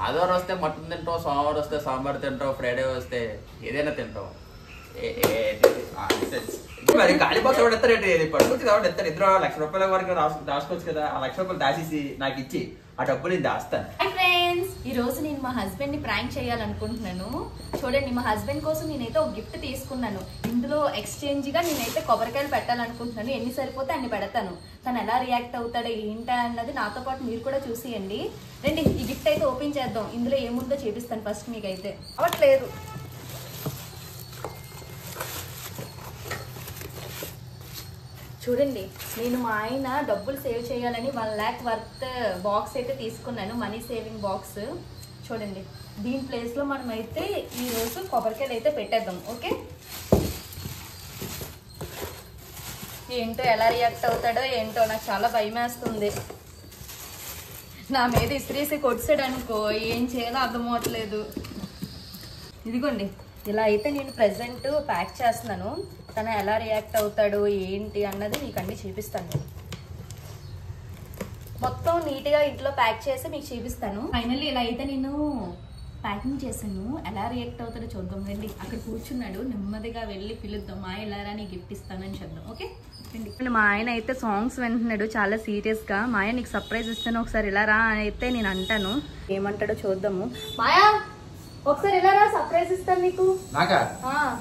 ఆదివారం వస్తే మటన్ తింటావు, సోమవారం వస్తే సాంబార్ తింటావు, ఫ్రైడే వస్తే ఏదైనా తింటావు. మరి గాలి బాక్స్ ఎవరు ఎత్తారేంటి? పడుకోవచ్చు కాబట్టి ఎత్తారు. ఇద్దరు ₹1,00,000 వరకు దాచుకోవచ్చు కదా. ఆ ₹1,00,000 దాచేసి నాకు ఇచ్చి ఆ డబ్బు నేను దాస్తాను. హాయ్ ఫ్రెండ్స్, ఈ రోజు నేను మా హస్బెండ్ ని ప్రాంక్ చేయాలనుకుంటున్నాను. చూడండి, మా హస్బెండ్ కోసం నేనైతే ఒక గిఫ్ట్ తీసుకున్నాను. ఇందులో ఎక్స్చేంజ్ గా నేనైతే కొబ్బరికాయలు పెట్టాలనుకుంటున్నాను. ఎన్ని సరిపోతే అన్ని పెడతాను. తను ఎలా రియాక్ట్ అవుతాడో ఏంటా అన్నది నాతో పాటు మీరు కూడా చూసేయండి. రండి, ఈ గిఫ్ట్ అయితే ఓపెన్ చేద్దాం. ఇందులో ఏముందో చూపిస్తాను ఫస్ట్ మీకైతే. అవట్లేదు. చూడండి, నేను మా ఆయన డబ్బులు సేవ్ చేయాలని 1 lakh వర్త్ బాక్స్ అయితే తీసుకున్నాను, మనీ సేవింగ్ బాక్స్. చూడండి, దీని ప్లేస్లో మనం అయితే ఈరోజు కొబ్బరికాయలు అయితే పెట్టేద్దాం. ఓకే, ఏంటో ఎలా రియాక్ట్ అవుతాడో ఏంటో, నాకు చాలా భయం వేస్తుంది. నా మీద ఇస్త్రీసి కొట్టాడు అనుకో, ఏం చేయాలో అర్థం అవట్లేదు. ఇదిగోండి, ఇలా అయితే నేను ప్రెజెంట్ ప్యాక్ చేస్తున్నాను. తను ఎలా రియాక్ట్ అవుతాడు ఏంటి అన్నది మీకు అన్ని చూపిస్తాను. మొత్తం నీట్గా ఇంట్లో ప్యాక్ చేసి మీకు చూపిస్తాను. ఫైనల్లీ ఇలా అయితే నేను ప్యాకింగ్ చేశాను. ఎలా రియాక్ట్ అవుతాడో చూద్దాం. రండి, అక్కడ కూర్చున్నాడు, నెమ్మదిగా వెళ్ళి పిలుద్దాం. మా ఎలా నీ గిఫ్ట్ ఇస్తానని చెప్దాం. ఓకే రండి. మా ఆయన అయితే సాంగ్స్ వింటున్నాడు చాలా సీరియస్గా. మా ఆయన నీకు సర్ప్రైజ్ ఇస్తాను, ఒకసారి ఇలా రా అని అయితే నేను అంటాను. ఏమంటాడో చూద్దాము. మాయా, ఒకసారి ఎలా రా, సర్ప్రైజ్ ఇస్తాను నీకు. నాకా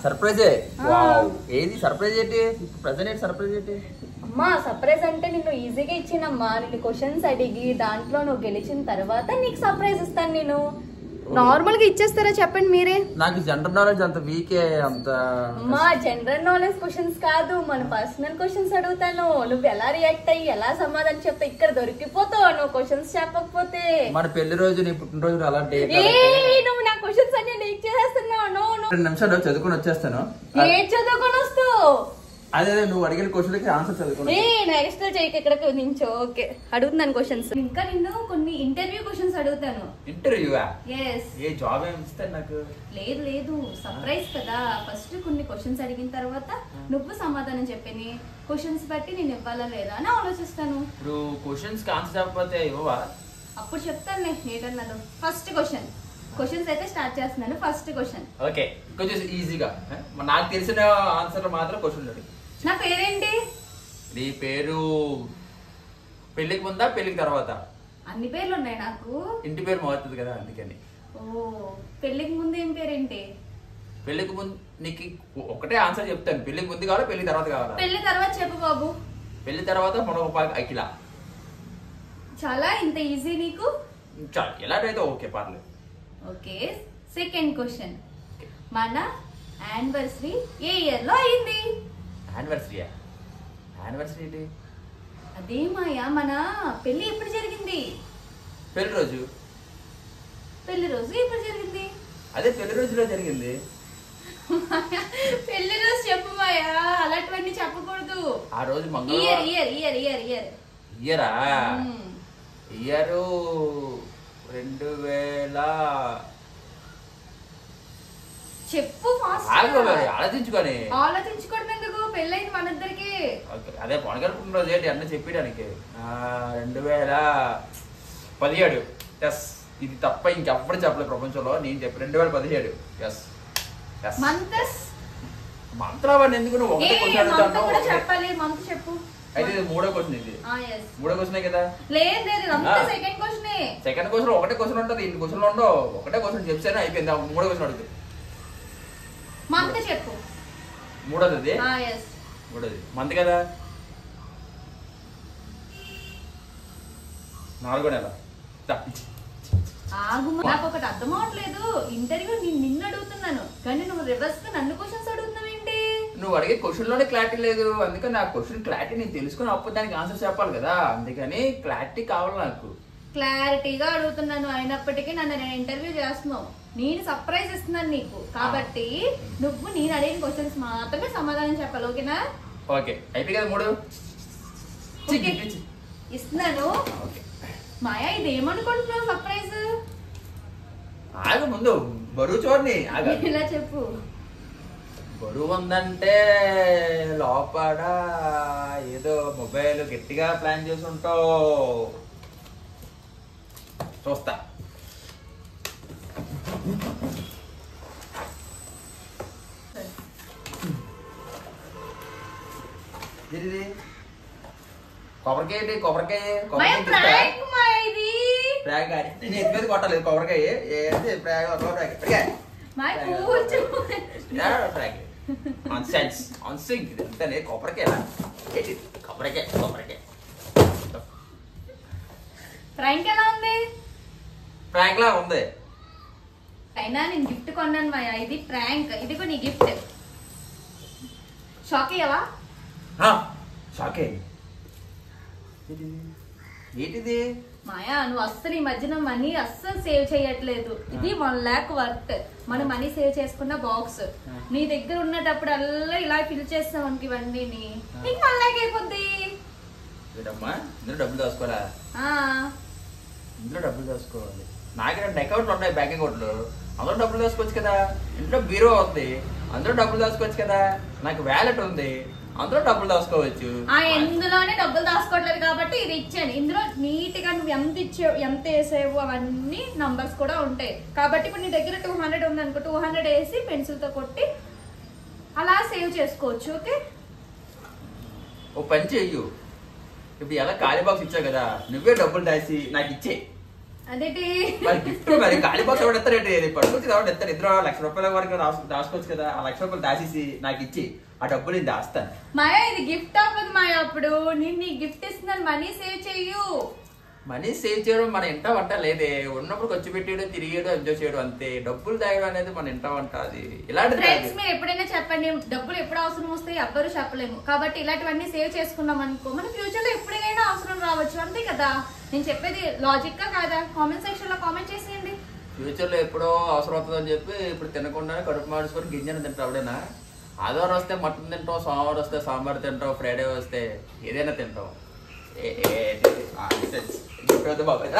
సర్ప్రైజ్? ఏది సర్ప్రైజ్ ఏంటి? ప్రెజెంట్ ఏంటి సర్ప్రైజ్ ఏంటి? అమ్మా, సర్ప్రైజ్ అంటే నిన్ను ఈజీగా ఇచ్చినమ్మా. నిన్ను క్వశ్చన్స్ అడిగి దాంట్లో నువ్వు గెలిచిన తర్వాత నీకు సర్ప్రైజ్ ఇస్తాను. నేను నార్మల్ గా ఇచ్చేస్తారా చెప్పండి మీరే. నాకు జనరల్ నాలెడ్జ్ అంత వీకే. అంత అమ్మా, జనరల్ నాలెడ్జ్ క్వశ్చన్స్ కాదు, మన పర్సనల్ క్వశ్చన్స్ అడుగుతాను. నువ్వు ఎలా రియాక్ట్ అయ్యి ఎలా సమాధానం చెప్తా, ఇక్కడ దొరికిపోతావు నువ్వు క్వశ్చన్స్ చెప్పకపోతే. మన పెళ్లి రోజు, నీ పుట్టినరోజు అలాంటి నువ్వు నా క్వశ్చన్స్ అన్ని లీక్ చేసేస్తున్నావు. 2 నిమిషాలు చదువుకొని వచ్చేస్తాను. ఏం చదువుకొని వస్తావు? అదే నువ్వు అడిగిన క్వశ్చన్కి ఆన్సర్ చదువుకో. నెక్స్ట్ చేయకు, ఇక్కడ నించో. ఓకే, అడుగుతున్నాను క్వశ్చన్స్. ఇంకా నిన్ను కొన్ని ఇంటర్వ్యూ క్వశ్చన్స్ అడుగుతాను. ఇంటర్వ్యూవా? yes. ఏ జాబ్ ఏమి ఇస్తారు నాకు? లేదు లేదు, సర్ప్రైజ్ కదా. ఫస్ట్ కొన్ని క్వశ్చన్స్ అడిగిన తర్వాత నువ్వు సమాధానం చెప్పని క్వశ్చన్స్ బట్టి నేను ఇవ్వాలా లేదా అని ఆలోచిస్తాను. ఇప్పుడు క్వశ్చన్స్ కి ఆన్సర్ చెప్పకపోతే ఇవ్వవా? అప్పుడు చెప్తాను నేను ఏంటన్నదో. ఫస్ట్ క్వశ్చన్స్ అయితే స్టార్ట్ చేస్తున్నాను. ఫస్ట్ క్వశ్చన్ ఓకే, కొంచెం ఈజీగా. నాకు తెలిసిన ఆన్సర్ మాత్రం క్వశ్చన్ అడుగు. నా పేరేంటి? నీ పేరు పెళ్లికి ముందా పెళ్లికి తర్వాత? అన్ని పేర్లు ఉన్నాయి నాకు. ఇంటి పేరు మారుతుంది కదా, అందుకని. ఓ, పెళ్లికి ముందు ఏం పేరేంటి? పెళ్లికి ముందు నీకు ఒకటే ఆన్సర్ చెప్తాను. పెళ్లికి ముందు కావాలా పెళ్లి తర్వాత కావాలా? పెళ్లి తర్వాత చెప్పు బాబు. పెళ్లి తర్వాత మనోపాకి అఖిల. చాలా ఇంత ఈజీ నీకు? చాలు, ఎలాంటైతే ఓకే, పర్లేదు. Okay, second question. మన యానివర్సరీ ఏ ఇయర్ లో అయింది? యానివర్సరీయా? యానివర్సరీ ఏంటి? అదే మాయా, మన పెళ్లి ఎప్పుడు జరిగింది? పెళ్లి రోజు. పెళ్లి రోజు ఎప్పుడు జరిగింది? అదే పెళ్లి రోజులో జరిగింది. పెళ్లి రోజు చెప్పు మాయా, అలాంటివన్నీ చెప్పకూడదు. ఆ రోజు ఇయర్ మంగళవారం. ఇయర్ ఇయర్ ఇయర్ ఇయర్ ఇయరా? ఇయరు 2000. చెప్పు ఫాస్ట్. ఆలోచించుకోవడం ఎందుకు, పెళ్ళైంది మన ఇద్దరికి. అదే పొనగలుపుకున్న రోజు ఏంటి అన్న చెప్పడానికి. 2017. ఎస్, ఇది తప్ప ఇంకెవ్వరు చెప్పలేదు ప్రపంచంలో. నేను చెప్పి 2017. ఎస్ ఎస్. మంత్రాన్ని ఎందుకు నువ్వు ఒకటే క్వశ్చన్ అడుగుతాను? చెప్పాలి, మంత్ చెప్పు. అయితే ఇది 3వ క్వశ్చన్. ఇది 3వ క్వశ్చనే కదా? లేదు లేదు, సెకండ్ క్వశ్చన్. సెకండ్ క్వశ్చన్ ఒకటే క్వశ్చన్ ఉంటుంది, ఇన్ని క్వశ్చన్లు ఉండవు. ఒకటే క్వశ్చన్ చెప్తేనే అయిపోయింది. 3వ క్వశ్చన్ అడుగుతుంది. మంత్ చెప్పు. 3వది? మూడోది మంత్ కదా? 4వ నెల. ఆగు, నాకు ఒకటి అర్థం అవట్లేదు. ఇంటర్వ్యూ నిన్ను అడుగుతున్నాను కానీ నువ్వు రివర్స్ గా నన్ను క్వశ్చన్స్ అడుగుతున్నావు ఏంటి? నువ్వు అడిగే క్వశ్చన్ లోనే క్లారిటీ లేదు, అందుకని నా క్వశ్చన్ క్లారిటీ నేను తెలుసుకుని అప్పుడు దానికి ఆన్సర్ చెప్పాలి కదా, అందుకని క్లారిటీ కావాలి నాకు. క్లారిటీగా అడుగుతున్నాను, అయినప్పటికీ నన్ను నేను ఇంటర్వ్యూ చేస్తున్నావు. నేను సర్ప్రైజ్ ఇస్తున్నాను నీకు, కాబట్టి నువ్వు నేను అడిగిన క్వశ్చన్స్ మాత్రమే సమాధానం చెప్పాలి. ఓకేనా? ఓకే, అయిపోయి కదా 3. ఇస్తున్నాను. మాయా, ఇది ఏమనుకుంటున్నావు సర్ప్రైజ్? ఆగ ముందు బరువు చూడండి. ఇలా చెప్పు. బరువు ఉందంటే లోపల ఏదో మొబైల్ గట్టిగా ప్లాన్ చేసి ఉంటావు. చూస్తా. కొబ్బరికాయ ఏంటి? కొబ్బరికాయ ప్రాంక్ నేను ఎత్తుమీద కొట్టలేదు. కొబ్బరికాయ ఏంటి అంతనే కొబ్బరికాయ ఏంటి? కొబ్బరికాయ కొబ్బరికాయ ప్రాంక్ ఎలా ఉంది? ప్రాంక్ లా ఉంది. అయినా నేను గిఫ్ట్ కొన్నాను మాయా, ఇది ప్రాంక్. ఇదిగో నీ గిఫ్ట్. షాక్ అయ్యావా? షాకే. ఏంటిది మాయా? నువ్వు అస్సలు ఈ మధ్యన మనీ అస్సలు సేవ్ చేయట్లేదు. ఇది 1 lakh వర్త్. మనం మనీ సేవ్ చేసుకున్న బాక్స్ నీ దగ్గర ఉన్నటప్పుడల్లా ఇలా ఫిల్ చేస్తాం అనుకు ఇవన్నీ నీకు 1 lakh అయిపోద్ది. ఇందులో డబ్బులు దాచుకోవాలా? ఇందులో డబ్బులు దాచుకోవాలి. నాకు 2 అకౌంట్లు ఉన్నాయి, బ్యాంక్ అకౌంట్లు. అందులో డబ్బులు దాచుకోవచ్చు కదా. ఇంట్లో బీరో ఉంది, అందులో డబ్బులు దాచుకోవచ్చు కదా. నాకు వ్యాలెట్ ఉంది, అందులో డబ్బులు దాచుకోవచ్చు. ఇందులోనే డబ్బులు దాచుకోవట్లేదు కాబట్టి ఇది ఇచ్చాను. ఇందులో నీట్ గా నువ్వు ఎంత ఇచ్చావు, ఎంత వేసావు అవన్నీ నంబర్స్ కూడా ఉంటాయి. కాబట్టి ఇప్పుడు నీ దగ్గర 200 ఉంది అనుకో, 200 వేసి పెన్సిల్ తో కొట్టి అలా సేవ్ చేసుకోవచ్చు. ఓకే, ఓ పని చెయ్యు. ఇప్పుడు ఎలా ఖాళీ బాక్స్ ఇచ్చావు కదా, నువ్వే డబ్బులు దాచి నాకు ఇచ్చే. అదేంటి మరి గిఫ్ట్? మరి ఖాళీ బాక్స్ ఎవరు ఎత్తారేంటి? పట్టుకొచ్చి ఎవరు ఎత్తారు? ఇద్దరు 1 లక్ష రూపాయల వరకు దాచుకోవచ్చు కదా. ఆ 1 లక్ష రూపాయలు దాచేసి నాకు ఇచ్చి ఆ డబ్బులు నేను దాస్తాను. మాయా ఇది గిఫ్ట్ అవ్వదు మాయా. అప్పుడు నేను నీ గిఫ్ట్ ఇస్తున్నాను, మనీ సేవ్ చెయ్యు. మనీ సేవ్ చేయడం మన ఇంట వంట లేదే. ఉన్నప్పుడు ఖర్చు పెట్టేయడం, తిరిగేయడం, ఎంజాయ్ చేయడం అంతే. డబ్బులు దాయడం అనేది మన ఇంట వంట. అది ఇలాంటిది. మీరు ఎప్పుడైనా చెప్పండి, డబ్బులు ఎప్పుడు అవసరం వస్తాయి ఎవ్వరు చెప్పలేము. కాబట్టి ఇలాంటివన్నీ సేవ్ చేసుకున్నాం అనుకో, మన ఫ్యూచర్ లో ఎప్పుడైనా అవసరం రావచ్చు. అంతే కదా నేను చెప్పేది. లాజిక్ గా కాదా? కామెంట్ సెక్షన్ లో కామెంట్ చేసేయండి. ఫ్యూచర్ లో ఎప్పుడో అవసరం అవుతుందని చెప్పి ఇప్పుడు తినకుండా కడుపు మార్చుకొని గింజను తింటావు. ఎవడైనా ఆదివారం వస్తే మటన్ తింటావు, సోమవారం వస్తే సాంబార్ తింటావు, ఫ్రైడే వస్తే ఏదైనా తింటావు. బాబాయ్